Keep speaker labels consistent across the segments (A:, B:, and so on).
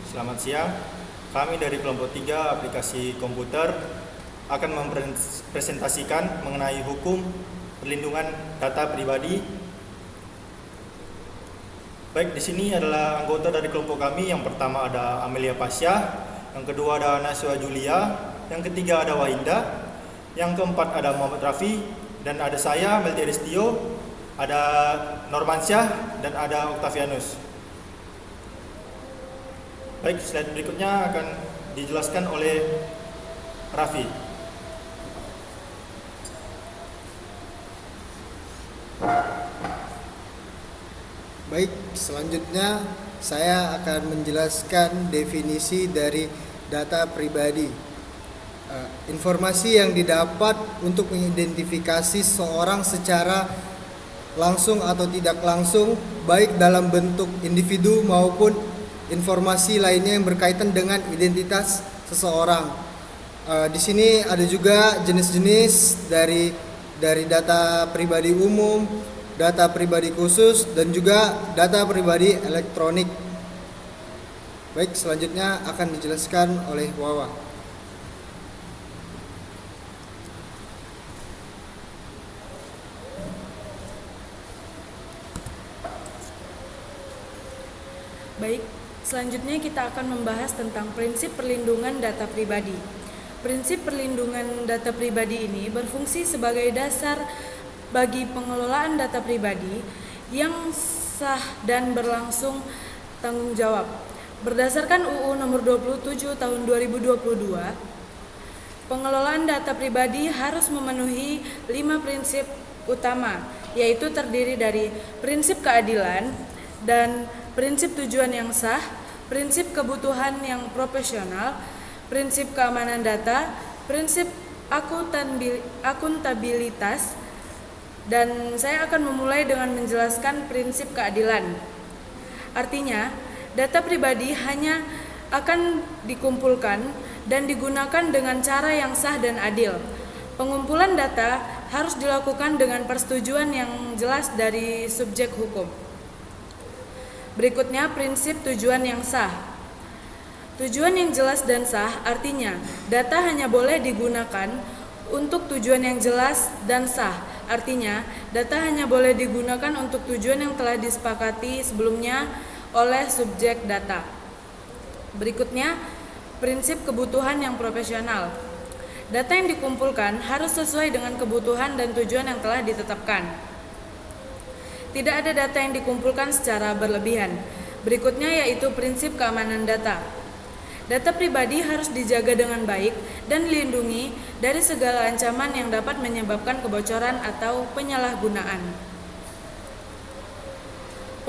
A: Selamat siang. Kami dari kelompok 3 aplikasi komputer akan mempresentasikan mengenai hukum perlindungan data pribadi. Baik, di sini adalah anggota dari kelompok kami. Yang pertama ada Amelia Pasya, yang kedua ada Naswa Julia, yang ketiga ada Wahinda, yang keempat ada Muhammad Rafi, dan ada saya Melti Ristio, ada Normansyah, dan ada Octavianus. Baik, slide berikutnya akan dijelaskan oleh Raffi.
B: Baik, selanjutnya saya akan menjelaskan definisi dari data pribadi. Informasi yang didapat untuk mengidentifikasi seseorang secara langsung atau tidak langsung, baik dalam bentuk individu maupun informasi lainnya yang berkaitan dengan identitas seseorang. Di sini ada juga jenis-jenis dari data pribadi umum, data pribadi khusus, dan juga data pribadi elektronik. Baik, selanjutnya akan dijelaskan oleh Wawa.
C: Baik, selanjutnya kita akan membahas tentang prinsip perlindungan data pribadi. Prinsip perlindungan data pribadi ini berfungsi sebagai dasar bagi pengelolaan data pribadi yang sah dan berlangsung tanggung jawab. Berdasarkan UU nomor 27 tahun 2022, pengelolaan data pribadi harus memenuhi 5 prinsip utama, yaitu terdiri dari prinsip keadilan dan prinsip tujuan yang sah, prinsip kebutuhan yang profesional, prinsip keamanan data, prinsip akuntabilitas, dan saya akan memulai dengan menjelaskan prinsip keadilan. Artinya, data pribadi hanya akan dikumpulkan dan digunakan dengan cara yang sah dan adil. Pengumpulan data harus dilakukan dengan persetujuan yang jelas dari subjek hukum. Berikutnya prinsip tujuan yang sah. Tujuan yang jelas dan sah artinya data hanya boleh digunakan untuk tujuan yang jelas dan sah. Artinya data hanya boleh digunakan untuk tujuan yang telah disepakati sebelumnya oleh subjek data. Berikutnya prinsip kebutuhan yang profesional. Data yang dikumpulkan harus sesuai dengan kebutuhan dan tujuan yang telah ditetapkan. Tidak ada data yang dikumpulkan secara berlebihan. Berikutnya yaitu prinsip keamanan data. Data pribadi harus dijaga dengan baik dan dilindungi dari segala ancaman yang dapat menyebabkan kebocoran atau penyalahgunaan.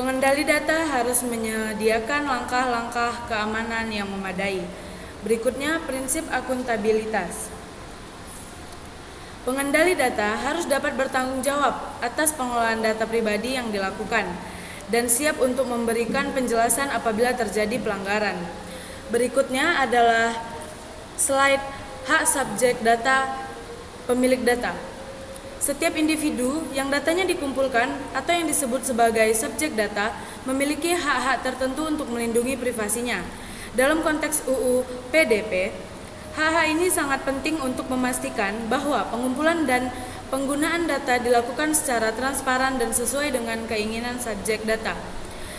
C: Pengendali data harus menyediakan langkah-langkah keamanan yang memadai. Berikutnya prinsip akuntabilitas. Pengendali data harus dapat bertanggung jawab atas pengelolaan data pribadi yang dilakukan dan siap untuk memberikan penjelasan apabila terjadi pelanggaran. Berikutnya adalah slide hak subjek data pemilik data. Setiap individu yang datanya dikumpulkan atau yang disebut sebagai subjek data memiliki hak-hak tertentu untuk melindungi privasinya. Dalam konteks UU PDP, hak-hak ini sangat penting untuk memastikan bahwa pengumpulan dan penggunaan data dilakukan secara transparan dan sesuai dengan keinginan subjek data.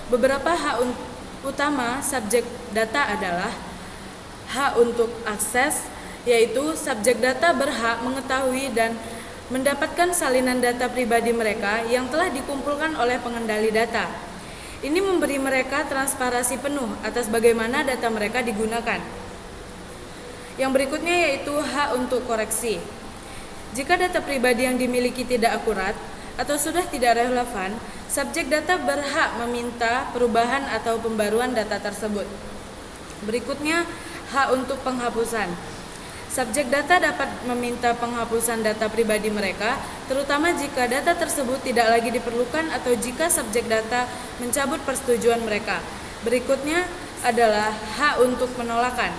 C: Beberapa hak utama subjek data adalah hak untuk akses, yaitu subjek data berhak mengetahui dan mendapatkan salinan data pribadi mereka yang telah dikumpulkan oleh pengendali data. Ini memberi mereka transparansi penuh atas bagaimana data mereka digunakan. Yang berikutnya yaitu hak untuk koreksi. Jika data pribadi yang dimiliki tidak akurat atau sudah tidak relevan, subjek data berhak meminta perubahan atau pembaruan data tersebut. Berikutnya, hak untuk penghapusan. Subjek data dapat meminta penghapusan data pribadi mereka, terutama jika data tersebut tidak lagi diperlukan atau jika subjek data mencabut persetujuan mereka. Berikutnya adalah hak untuk penolakan.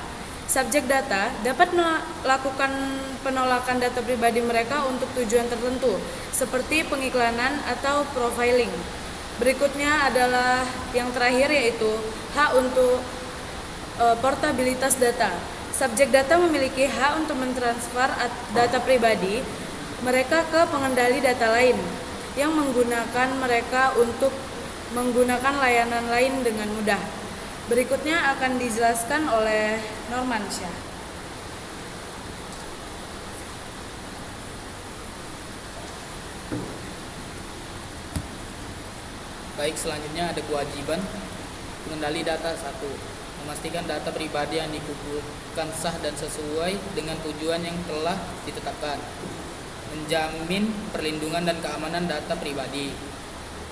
C: Subjek data dapat melakukan penolakan data pribadi mereka untuk tujuan tertentu, seperti pengiklanan atau profiling. Berikutnya adalah yang terakhir, yaitu hak untuk portabilitas data. Subjek data memiliki hak untuk mentransfer data pribadi mereka ke pengendali data lain yang menggunakan mereka untuk menggunakan layanan lain dengan mudah. Berikutnya akan dijelaskan oleh Normansyah.
D: Baik, selanjutnya ada kewajiban pengendali data. 1. Memastikan data pribadi yang dikumpulkan sah dan sesuai dengan tujuan yang telah ditetapkan. Menjamin perlindungan dan keamanan data pribadi.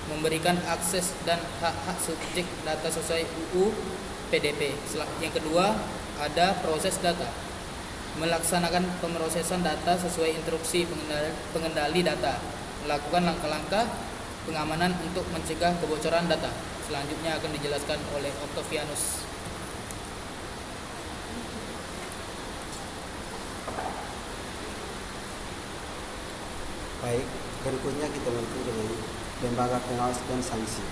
D: Memberikan akses dan hak-hak subjek data sesuai UU PDP. Yang kedua, ada proses data. Melaksanakan pemrosesan data sesuai instruksi pengendali data. Melakukan langkah-langkah pengamanan untuk mencegah kebocoran data. Selanjutnya akan dijelaskan oleh Octavianus.
E: Baik, berikutnya kita lanjut dengan lembaga pengawas dan sanksi.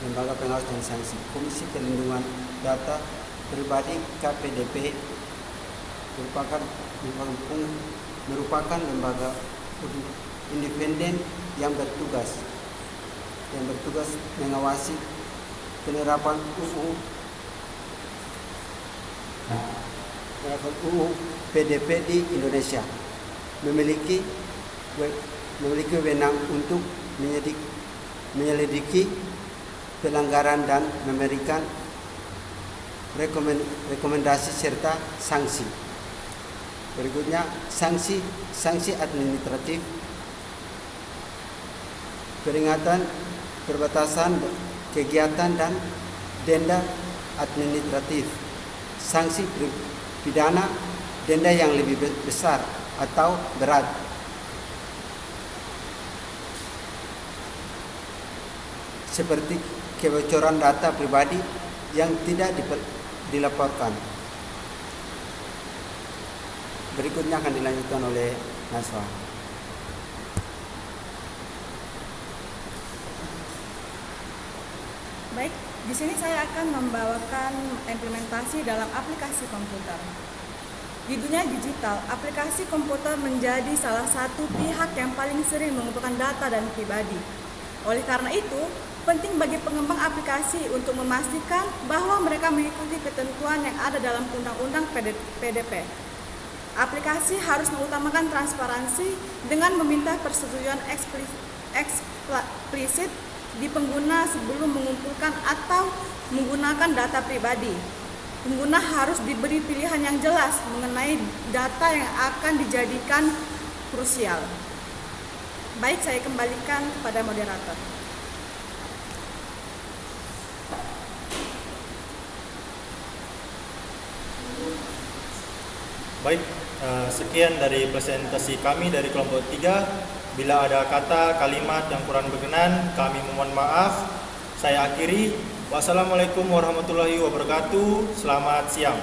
E: Lembaga pengawas dan sanksi. Komisi Perlindungan Data Pribadi KPDP merupakan lembaga independen yang bertugas mengawasi penerapan UU PDP di Indonesia. Memiliki wewenang untuk menyelidiki pelanggaran dan memberikan rekomendasi serta sanksi. Berikutnya sanksi administratif, peringatan, perbatasan kegiatan dan denda administratif. Sanksi pidana, denda yang lebih besar atau berat. Seperti kebocoran data pribadi yang tidak dilaporkan. Berikutnya akan dilanjutkan oleh Naswa.
F: Baik, di sini saya akan membawakan implementasi dalam aplikasi komputer. Di dunia digital, aplikasi komputer menjadi salah satu pihak yang paling sering mengumpulkan data dan pribadi. Oleh karena itu, penting bagi pengembang aplikasi untuk memastikan bahwa mereka mengikuti ketentuan yang ada dalam Undang-Undang PDP. Aplikasi harus mengutamakan transparansi dengan meminta persetujuan eksplisit di pengguna sebelum mengumpulkan atau menggunakan data pribadi. Pengguna harus diberi pilihan yang jelas mengenai data yang akan dijadikan krusial. Baik, saya kembalikan kepada moderator.
A: Baik, sekian dari presentasi kami dari kelompok 3. Bila ada kata, kalimat yang kurang berkenan, kami mohon maaf. Saya akhiri. Wassalamualaikum warahmatullahi wabarakatuh. Selamat siang.